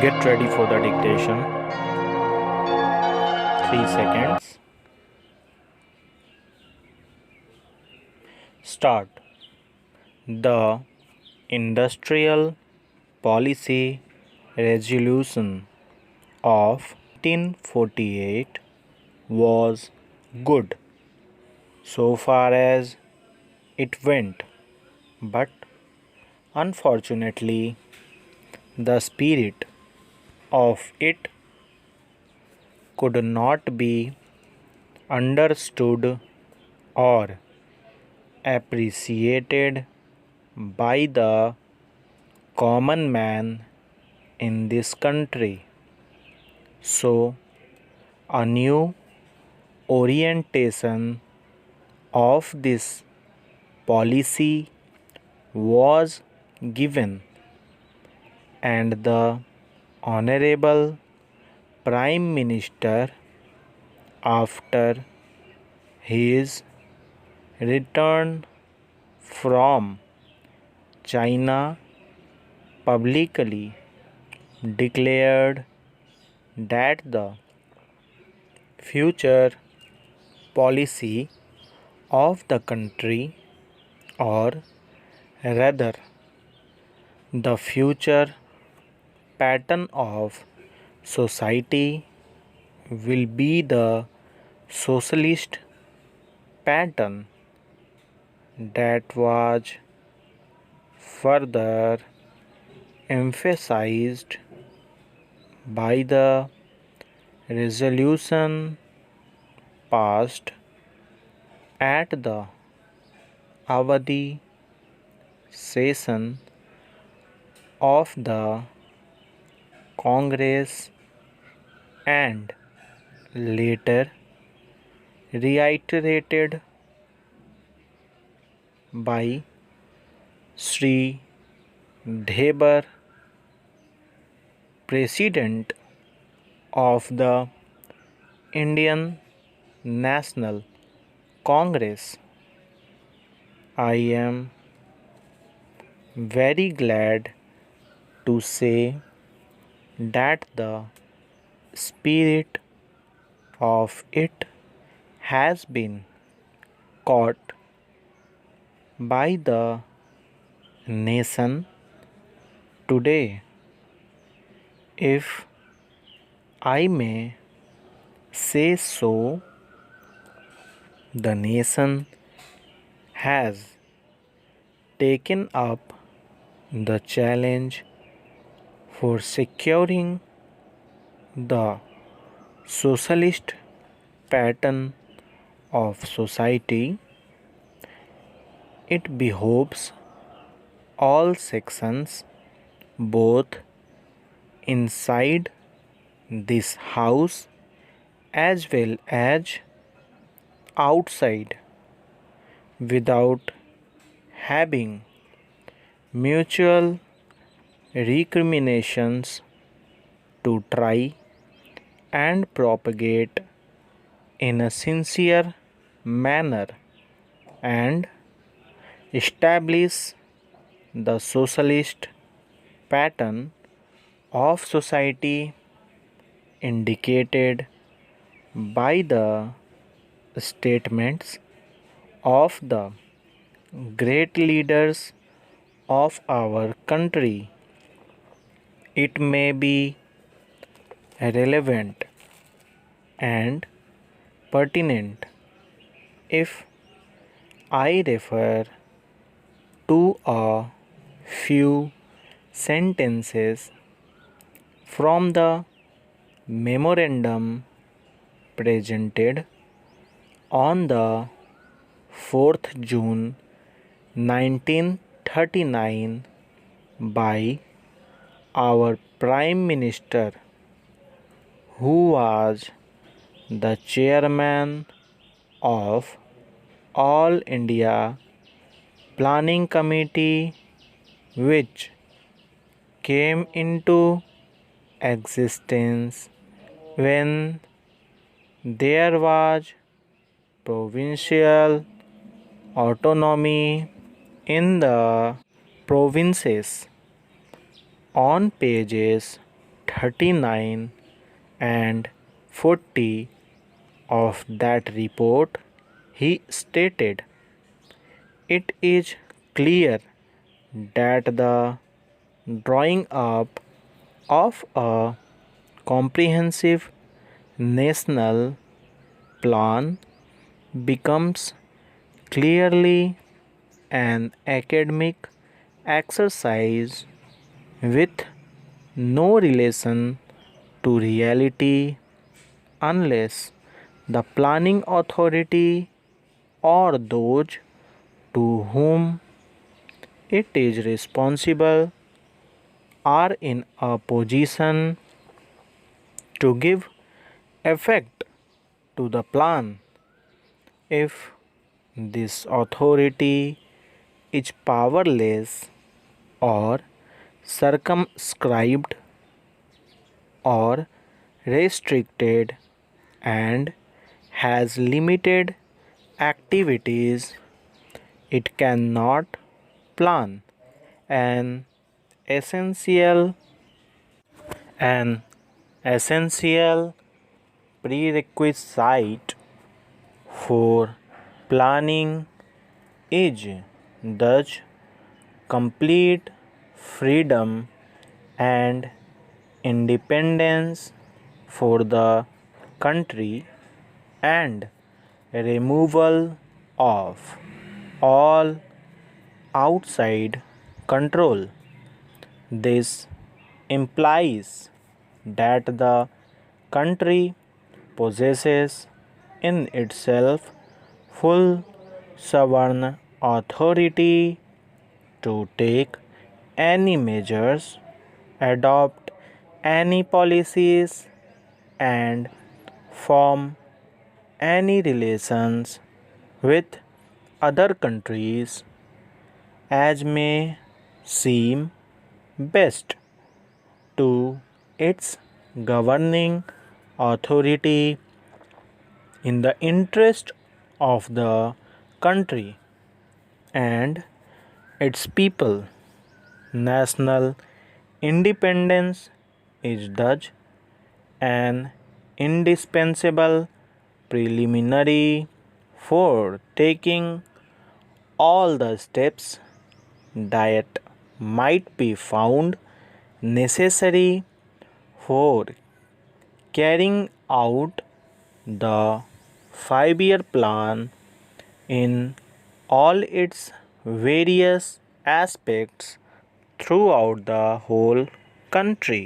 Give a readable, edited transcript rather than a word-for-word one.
Get ready for the dictation. 3 seconds. Start. The Industrial Policy Resolution of 1948 was good so far as it went, but unfortunately, the spirit of it could not be understood or appreciated by the common man in this country. So, a new orientation of this policy was given, and the Honorable Prime Minister, after his return from China, publicly declared that the future policy of the country, or rather, the future pattern of society, will be the socialist pattern. That was further emphasized by the resolution passed at the Avadi session of the Congress and later reiterated by Sri Debar, President of the Indian National Congress. I am very glad to say that the spirit of it has been caught by the nation today. If I may say so, the nation has taken up the challenge for securing the socialist pattern of society. It behoves all sections, both inside this house as well as outside, without having mutual recriminations, to try and propagate in a sincere manner and establish the socialist pattern of society indicated by the statements of the great leaders of our country. It may be relevant and pertinent if I refer to a few sentences from the memorandum presented on the 4th June 1939 by our Prime Minister, who was the chairman of All India Planning Committee, which came into existence when there was provincial autonomy in the provinces. On pages 39 and 40 of that report, he stated, "It is clear that the drawing up of a comprehensive national plan becomes clearly an academic exercise with no relation to reality unless the planning authority or those to whom it is responsible are in a position to give effect to the plan. If this authority is powerless or circumscribed or restricted and has limited activities, it cannot plan. An essential an essential prerequisite for planning is thus complete freedom and independence for the country and removal of all outside control. This implies that the country possesses in itself full sovereign authority to take any measures, adopt any policies, and form any relations with other countries as may seem best to its governing authority in the interest of the country and its people. National independence is thus an indispensable preliminary for taking all the steps that might be found necessary for carrying out the 5-year plan in all its various aspects throughout the whole country.